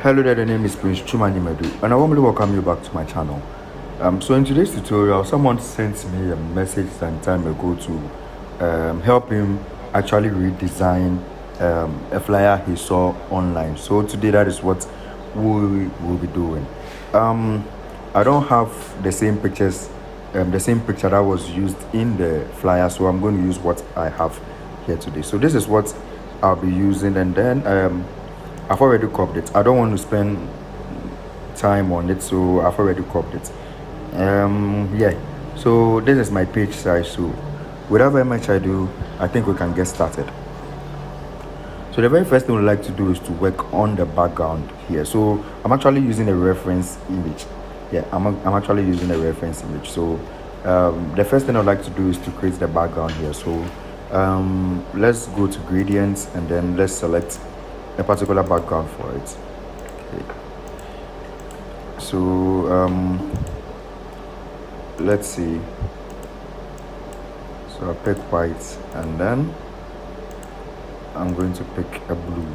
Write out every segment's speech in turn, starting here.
Hello there, the name is Prince Chumani Medu, and I warmly welcome you back to my channel. So in today's tutorial, someone sent me a message some time ago to help him actually redesign a flyer he saw online. So today that is what we will be doing. I don't have the same pictures, the same picture that was used in the flyer, so I'm going to use what I have here today. So this is what I'll be using, and then I've already copied it. I don't want to spend time on it, so I've already copied it. Yeah, so this is my page size. So whatever much I do, I think we can get started. So the very first thing we'd like to do is to work on the background here. So I'm actually using a reference image. Yeah, I'm actually using a reference image. So the first thing I'd like to do is to create the background here. So let's go to gradients, and then let's select a particular background for it. Okay. So let's see. So I pick white, and then I'm going to pick a blue.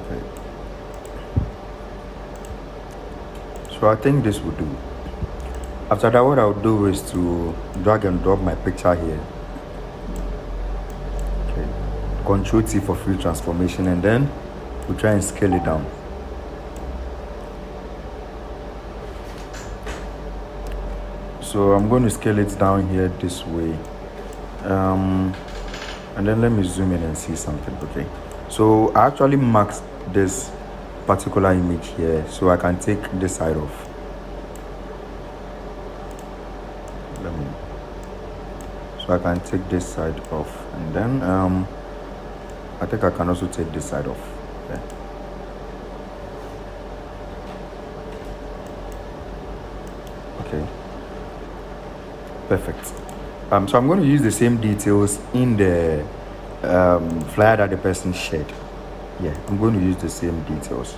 Okay. So I think this will do. After that, what I'll do is to drag and drop my picture here. Okay. Control T for free transformation, and then we'll try and scale it down. So I'm going to scale it down here this way, and then let me zoom in and see something. Okay, so I actually marked this particular image here, so I can take this side off. So I can take this side off, and then I think I can also take this side off. Okay. Okay. Perfect. So I'm going to use the same details in the flyer that the person shared. Yeah, I'm going to use the same details.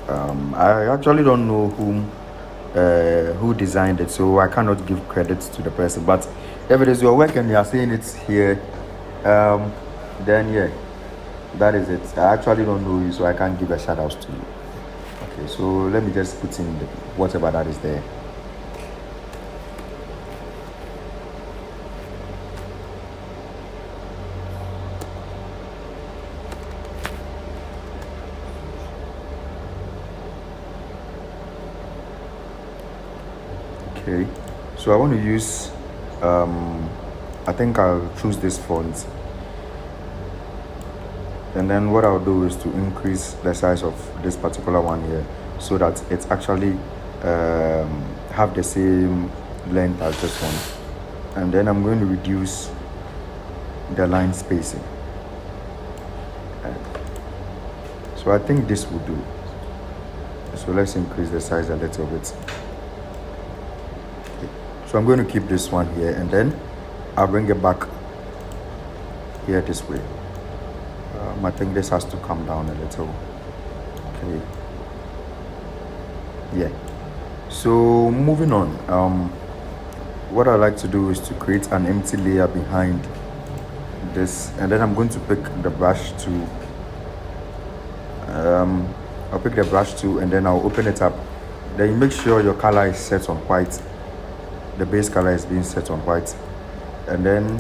I actually don't know who designed it, so I cannot give credit to the person. But if it is your work and you are seeing it here, then yeah, that is it. I actually don't know you, so I can't give a shout out to you. Okay, so let me just put in whatever that is there. Okay, so I want to use I think I'll choose this font, and then what I'll do is to increase the size of this particular one here, so that it's actually have the same length as this one, and then I'm going to reduce the line spacing. So I think this will do. So let's increase the size a little bit. So I'm going to keep this one here, and then I'll bring it back here this way. I think this has to come down a little. Okay. Yeah. So moving on. What I like to do is to create an empty layer behind this, and then I'm going to pick the brush tool. I'll pick the brush tool, and then I'll open it up. Then you make sure your color is set on white. The base color is being set on white, and then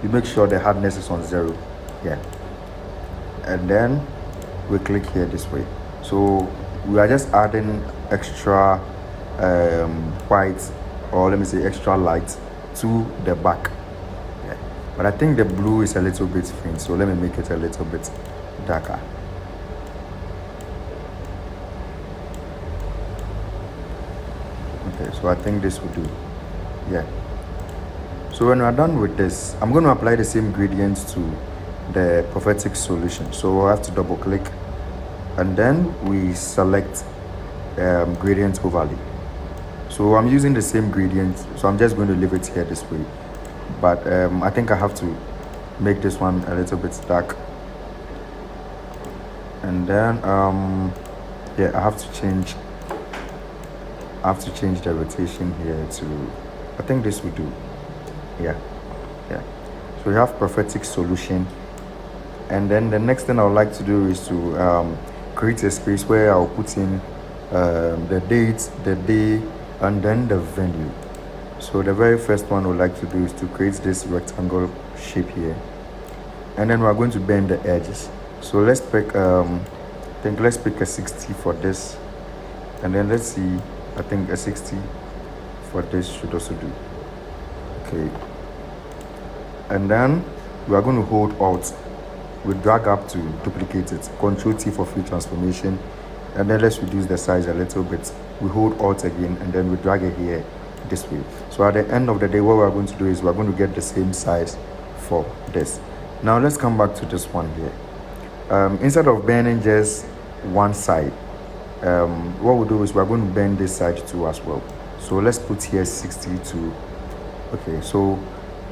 you make sure the hardness is on 0. Yeah, and then we click here this way. So we are just adding extra white, or let me say extra light, to the back. Yeah, but I think the blue is a little bit faint, so let me make it a little bit darker. Okay, so I think this will do. Yeah. So when we're done with this, I'm going to apply the same gradients to the prophetic solution. So I have to double click, and then we select gradient overlay. So I'm using the same gradient, so I'm just going to leave it here this way. But I think I have to make this one a little bit dark. And then yeah, I have to change the rotation here to, I think this will do. Yeah. So we have prophetic solution. And then the next thing I would like to do is to create a space where I'll put in the date, the day, and then the venue. So the very first one I would like to do is to create this rectangle shape here. And then we're going to bend the edges. So let's pick, let's pick a 60 for this. And then let's see, I think a 60 for this should also do. Okay. And then we are going to hold Alt. We drag up to duplicate it. Control T for free transformation. And then let's reduce the size a little bit. We hold Alt again, and then we drag it here this way. So at the end of the day, what we're going to do is we're going to get the same size for this. Now let's come back to this one here. Instead of bending just one side, what we'll do is we're going to bend this side too as well. So let's put here 62. Okay, so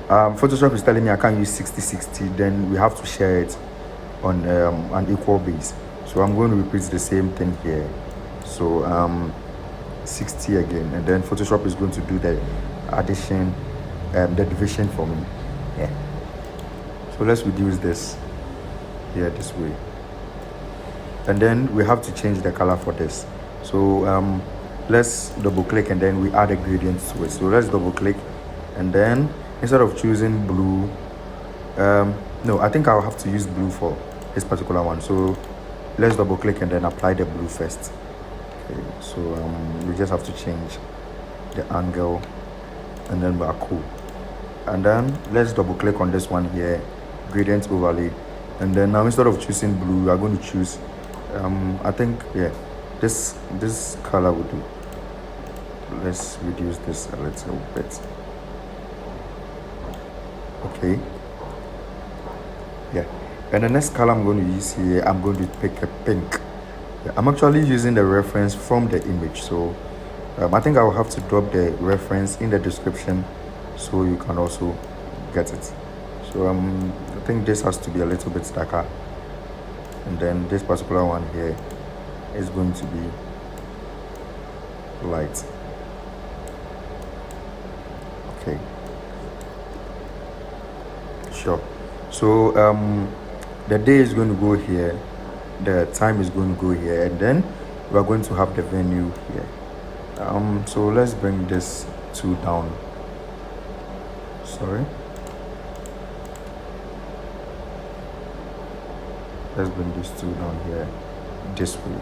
Photoshop is telling me I can't use 60-60, then we have to share it on an equal base. So I'm going to repeat the same thing here. So 60 again, and then Photoshop is going to do the addition, the division for me. Yeah. So let's reduce this here this way. And then we have to change the color for this. So let's double click, and then we add a gradient to it. So let's double click, and then instead of choosing blue, no, I think I'll have to use blue for this particular one. So let's double click and then apply the blue first. Okay, so we just have to change the angle, and then we are cool. And then let's double click on this one here, gradient overlay. And then now instead of choosing blue, we are going to choose, I think, yeah, this color will do. Let's reduce this a little bit. Okay. Yeah. And the next color I'm going to use here, I'm going to pick a pink. Yeah, I'm actually using the reference from the image. So I think I will have to drop the reference in the description so you can also get it. So I think this has to be a little bit darker. And then this particular one here is going to be light. Okay. Sure. So the day is going to go here, the time is going to go here, and then we are going to have the venue here. So let's bring this 2 down. Sorry. Let's bring this 2 down here this way.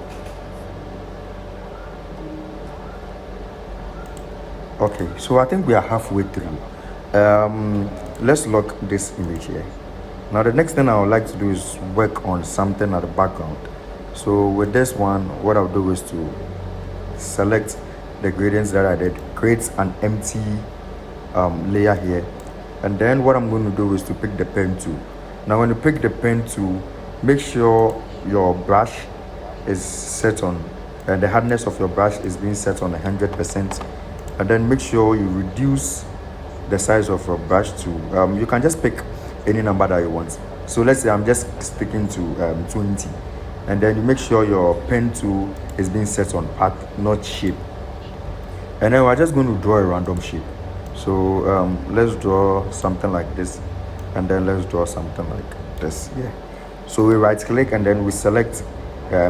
Okay, so I think we are halfway through. Let's lock this image here. Now the next thing I would like to do is work on something at the background. So with this one, what I'll do is to select the gradients that I did, create an empty layer here, and then what I'm going to do is to pick the pen tool. Now when you pick the pen tool, make sure your brush is set on, and the hardness of your brush is being set on 100%, and then make sure you reduce the size of your brush to, you can just pick any number that you want. So let's say I'm just sticking to 20, and then you make sure your pen tool is being set on path, not shape. And then we're just going to draw a random shape. So let's draw something like this, and then let's draw something like this. Yeah. So we right click, and then we select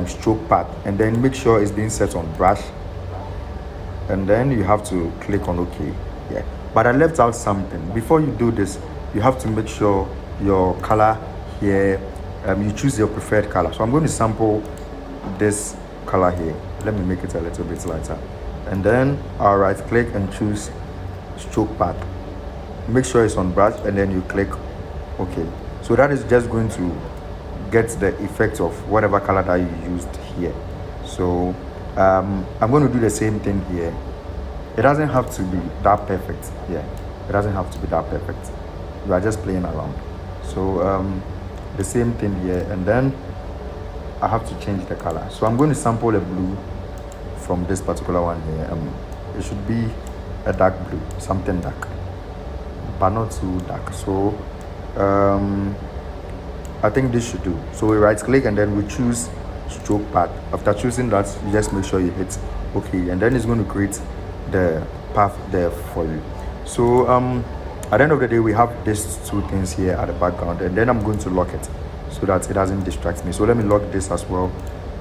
stroke path, and then make sure it's being set on brush, and then you have to click on OK. Yeah. But I left out something. Before you do this, you have to make sure your color here, you choose your preferred color. So I'm going to sample this color here. Let me make it a little bit lighter, and then I'll right click and choose stroke path. Make sure it's on brush, and then you click OK. So that is just going to get the effect of whatever color that you used here. So I'm going to do the same thing here. It doesn't have to be that perfect. Yeah, it doesn't have to be that perfect. You are just playing around. So the same thing here, and then I have to change the color. So I'm going to sample a blue from this particular one here. It should be a dark blue, something dark, but not too dark. So I think this should do. So we right click, and then we choose stroke path. After choosing that, you just make sure you hit OK, and then it's going to create the path there for you. So at the end of the day, we have these two things here at the background, and then I'm going to lock it so that it doesn't distract me. So let me lock this as well,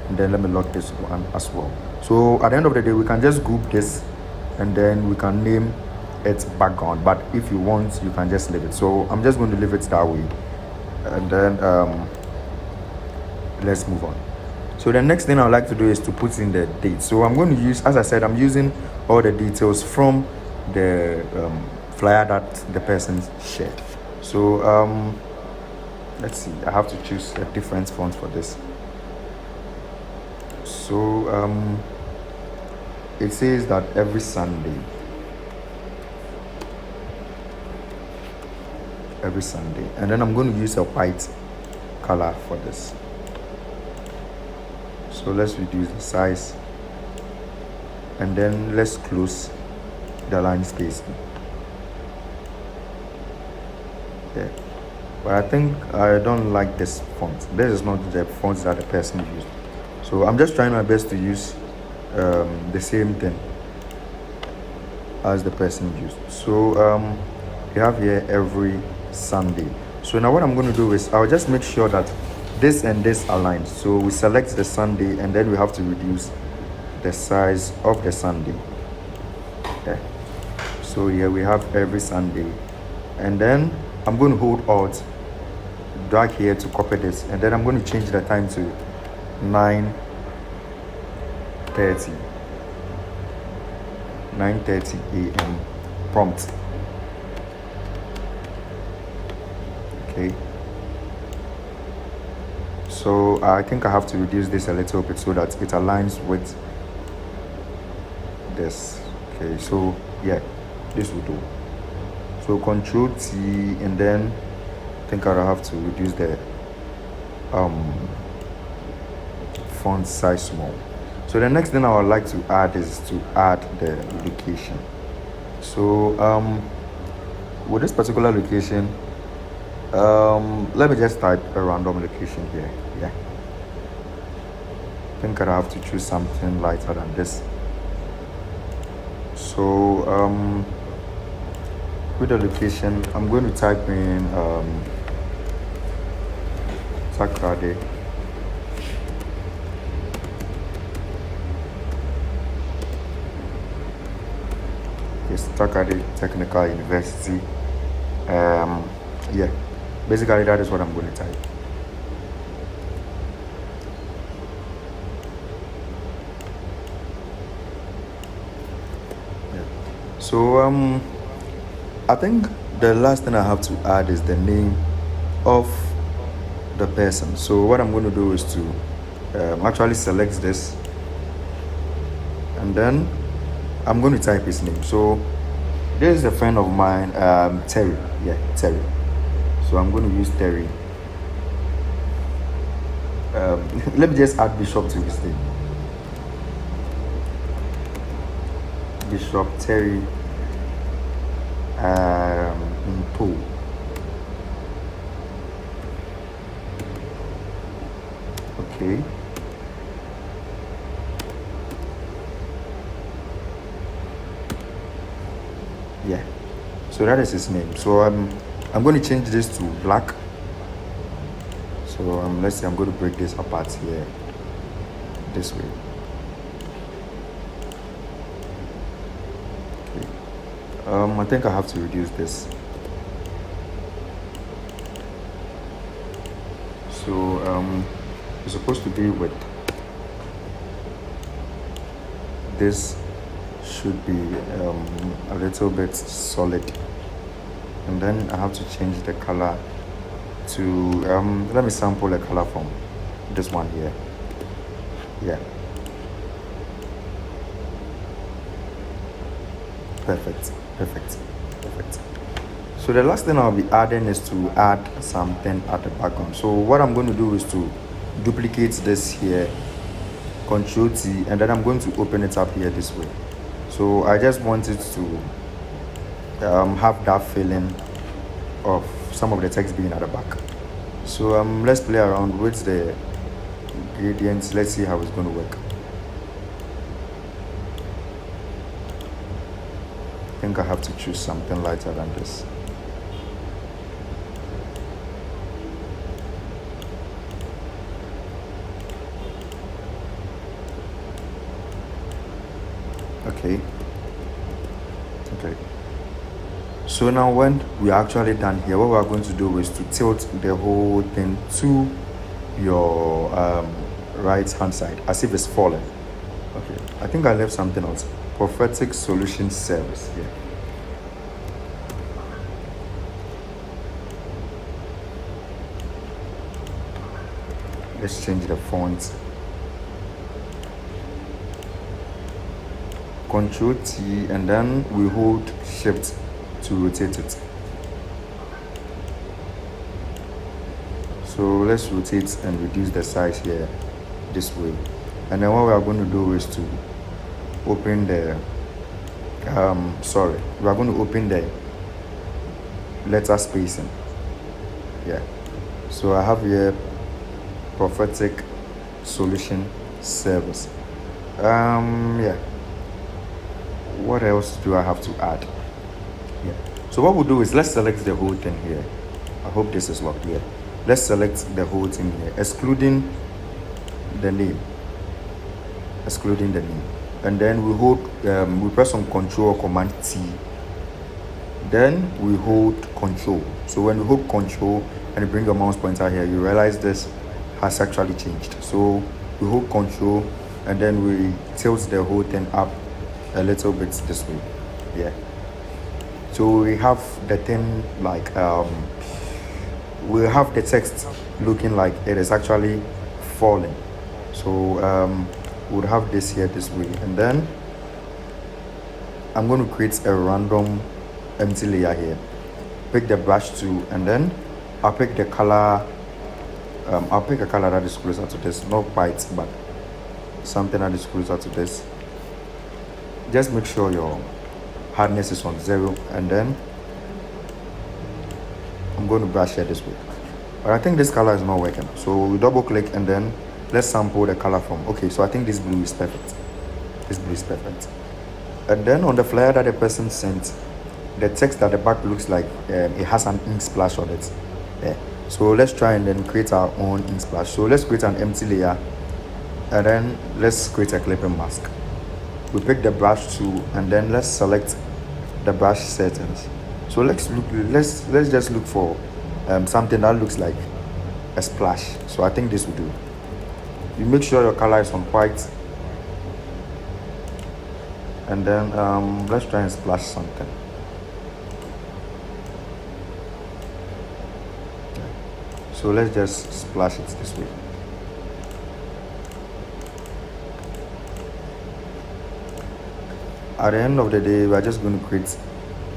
and then let me lock this one as well. So at the end of the day, we can just group this, and then we can name it background. But if you want, you can just leave it. So I'm just going to leave it that way, and then let's move on. So the next thing I would like to do is to put in the date. So I'm going to use, as I said, I'm using all the details from the flyer that the person shared. So let's see, I have to choose a different font for this. So it says that every Sunday, and then I'm going to use a white color for this. So let's reduce the size, and then let's close the line spacing. Yeah, but I think I don't like this font. This is not the font that the person used. So I'm just trying my best to use the same thing as the person used. So you have here every Sunday. So now what I'm going to do is I'll just make sure that this and this align. So we select the Sunday, and then we have to reduce the size of the Sunday. Okay. So here we have every Sunday, and then I'm going to hold Alt, drag here to copy this, and then I'm going to change the time to 9:30 a.m. prompt. Okay. So I think I have to reduce this a little bit so that it aligns with this. Okay, so yeah, this will do. So Control T, and then I think I'll have to reduce the font size small. So the next thing I would like to add is to add the location. So with this particular location, let me just type a random location here. Yeah, I think I have to choose something lighter than this. So with the location, I'm going to type in Takrade. Yes, Takrade Technical University. Yeah, basically that is what I'm going to type. So I think the last thing I have to add is the name of the person. So what I'm going to do is to actually select this, and then I'm going to type his name. So this is a friend of mine, Terry. Yeah, Terry. So I'm going to use Terry. Let me just add Bishop to his name. Bishop Terry Mpo. Okay. Yeah. So that is his name. So I'm going to change this to black. So let's see, I'm going to break this apart here this way. I think I have to reduce this. So it's supposed to be with this, should be a little bit solid, and then I have to change the color to let me sample a color from this one here. Yeah, perfect. So the last thing I'll be adding is to add something at the background. So what I'm going to do is to duplicate this here, Control T, and then I'm going to open it up here this way. So I just wanted to have that feeling of some of the text being at the back. So let's play around with the gradients. Let's see how it's going to work. I think I have to choose something lighter than this. Okay. So now when we are actually done here, what we are going to do is to tilt the whole thing to your right hand side as if it's falling. Okay, I think I left something else. Prophetic solution service here. Let's change the font. Control T, and then we hold Shift to rotate it. So let's rotate and reduce the size here this way. And then what we are going to do is to open the we are going to open the letter spacing. Yeah. So I have here prophetic solution service. Yeah. What else do I have to add? Yeah. So what we'll do is let's select the whole thing here. I hope this is locked here. Let's select the whole thing here, excluding the name. And then we hold, we press on Control or Command T. Then we hold Control. So when we hold Control and you bring your mouse pointer here, you realize this has actually changed. So we hold Control and then we tilt the whole thing up a little bit this way. Yeah. So we have the thing like we have the text looking like it is actually falling. So we'll have this here this way, and then I'm going to create a random empty layer here. Pick the brush tool, and then I'll pick the color. I'll pick a color that is closer to this, not white, but something that is closer to this. Just make sure your hardness is on 0, and then I'm going to brush here this way. But I think this color is not working, so we double click and then let's sample the color from. Okay, so I think this blue is perfect. And then on the flyer that the person sent, the text at the back looks like it has an ink splash on it. Yeah. So let's try and then create our own ink splash. So let's create an empty layer, and then let's create a clipping mask. We pick the brush tool, and then let's select the brush settings. So let's just look for something that looks like a splash. So I think this will do. You make sure your color is on white, and then let's try and splash something. So let's just splash it this way. At the end of the day, we are just going to create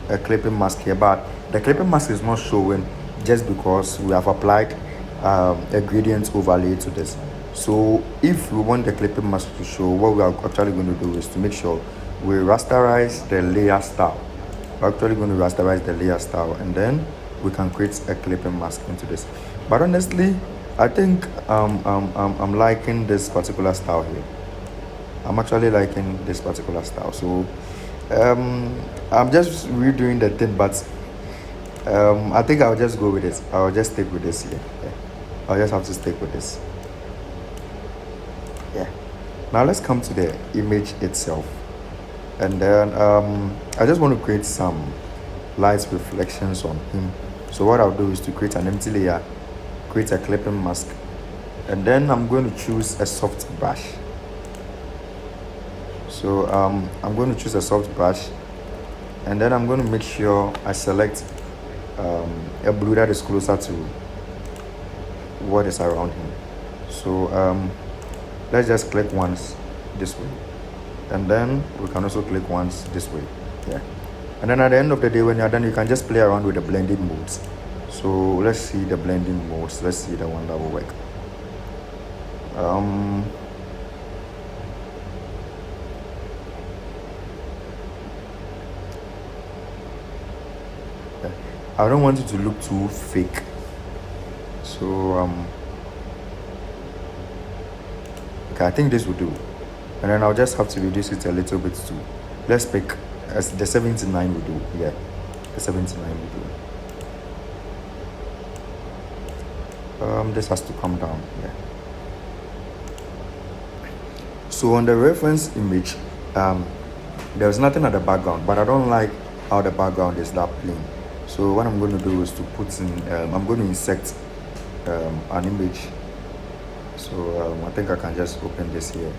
a clipping mask here, but the clipping mask is not showing just because we have applied a gradient overlay to this. So if we want the clipping mask to show, what we are actually going to do is to make sure we rasterize the layer style. We're actually going to rasterize the layer style, and then we can create a clipping mask into this. But honestly, I think I'm liking this particular style here. I'm actually liking this particular style. So I'm just redoing the thing, but I think I'll just go with this. I'll just stick with this here. Yeah. I'll just have to stick with this. Yeah. Now let's come to the image itself, and then I just want to create some light reflections on him. So what I'll do is to create an empty layer, create a clipping mask, and then I'm going to choose a soft brush. So I'm going to choose a soft brush, and then I'm going to make sure I select a blue that is closer to what is around him. So let's just click once this way, and then we can also click once this way. Yeah. And then at the end of the day, when you're done, you can just play around with the blending modes. So let's see the blending modes. Let's see the one that will work. I don't want it to look too fake. So okay, I think this will do. And then I'll just have to reduce it a little bit too. Let's pick as the 79 will do. Yeah, the 79 will do. This has to come down. Yeah. So on the reference image, there's nothing at the background, but I don't like how the background is that plain. So what I'm going to do is to put in, I'm going to insert an image. So I think I can just open this here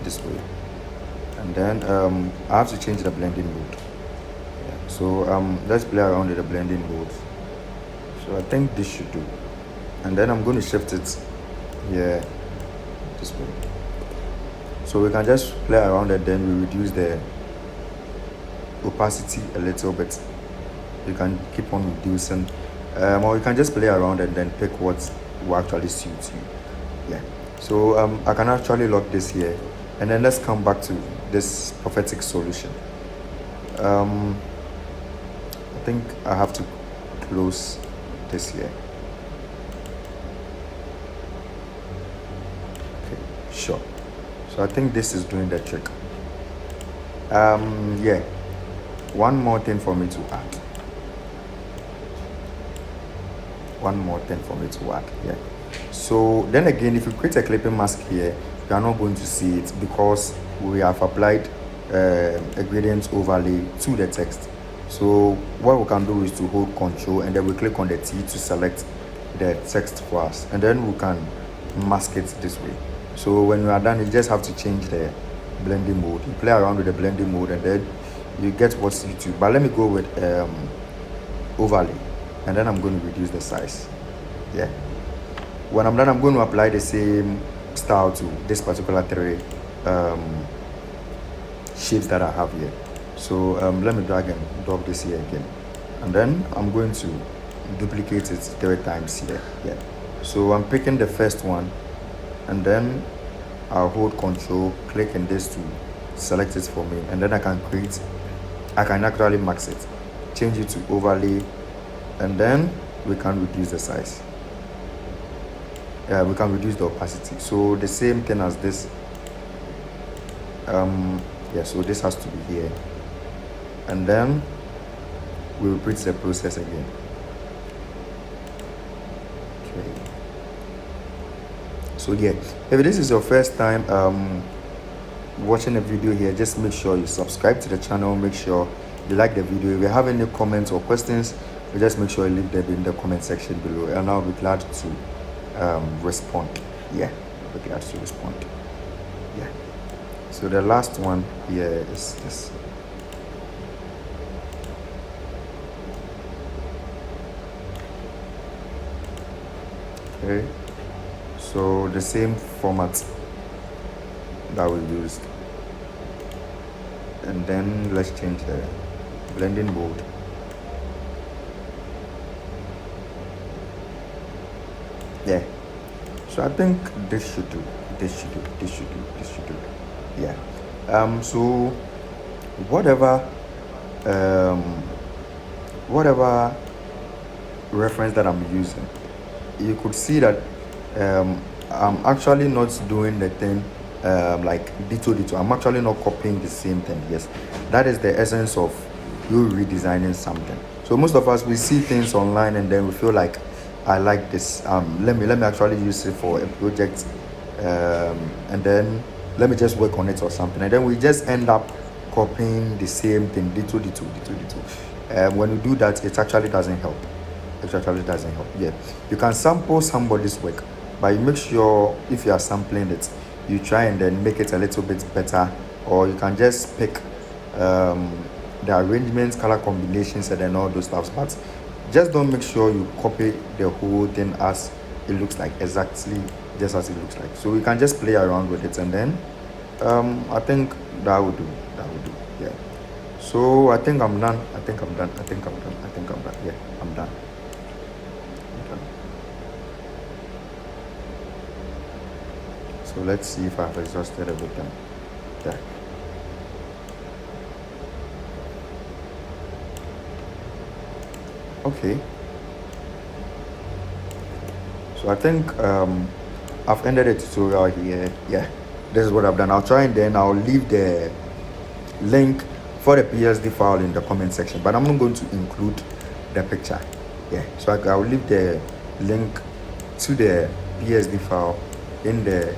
this way, and then I have to change the blending mode. Yeah. So let's play around with the blending mode. So I think this should do, and then I'm going to shift it here this way. So we can just play around and then we reduce the opacity a little bit. You can keep on reducing, or you can just play around and then pick what will actually suit you. Yeah. So I can actually lock this here, and then let's come back to this prophetic solution. I think I have to close this here. Okay, sure. So I think this is doing the trick. Yeah. One more thing for me to add. Yeah. So then again, if you create a clipping mask here, you are not going to see it because we have applied a gradient overlay to the text. So what we can do is to hold Control and then we click on the T to select the text for us, and then we can mask it this way. So when we are done, you just have to change the blending mode. You play around with the blending mode and then you get what suits you. But let me go with overlay, and then I'm going to reduce the size. Yeah. When I'm done, I'm going to apply the same style to this particular three shapes that I have here. So let me drag and drop this here again, and then I'm going to duplicate it 3 times here. Yeah. So I'm picking the first one, and then I'll hold Control, click in this to select it for me, and then I can actually max it, change it to overlay, and then we can reduce the size. We can reduce the opacity. So the same thing as this. Yeah, so this has to be here, and then we repeat the process again. Okay. So yeah, if this is your first time watching a video here, just make sure you subscribe to the channel, make sure you like the video. If you have any comments or questions, just make sure you leave them in the comment section below, and I'll be glad to respond. Yeah, I'll be glad to respond. Yeah. So the last one here is this. Okay. So the same format that we used, and then let's change the blending mode. Yeah. So I think this should do. Yeah. So whatever reference that I'm using, you could see that I'm actually not doing the thing like dito. I'm actually not copying the same thing. Yes, that is the essence of you redesigning something. So most of us, we see things online and then we feel like, I like this, let me actually use it for a project, and then let me just work on it or something, and then we just end up copying the same thing, dito. When you do that, it actually doesn't help. Yeah, you can sample somebody's work, but you make sure if you are sampling it, you try and then make it a little bit better, or you can just pick the arrangements, color combinations, and then all those stuff, but just don't make sure you copy the whole thing as it looks like, exactly just as it looks like. So you can just play around with it, and then I think that would do. Yeah. So I think I'm done. Yeah, I'm done. So let's see if I've exhausted everything. There. Okay. So I think I've ended the tutorial here. Yeah, this is what I've done. I'll try and then I'll leave the link for the PSD file in the comment section, but I'm not going to include the picture. Yeah, so I'll leave the link to the PSD file in the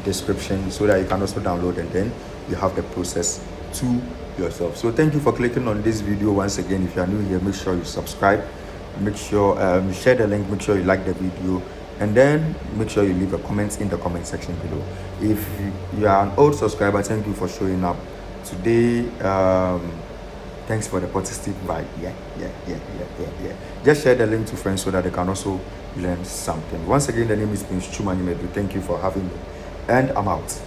description so that you can also download, and then you have the process to yourself. So thank you for clicking on this video. Once again, if you are new here, make sure you subscribe, make sure you share the link, make sure you like the video, and then make sure you leave a comment in the comment section below. If you are an old subscriber, thank you for showing up today. Thanks for the positive vibe. Yeah. Just share the link to friends so that they can also learn something. Once again, the name is Prince Chumanyimedu. Thank you for having me, and I'm out.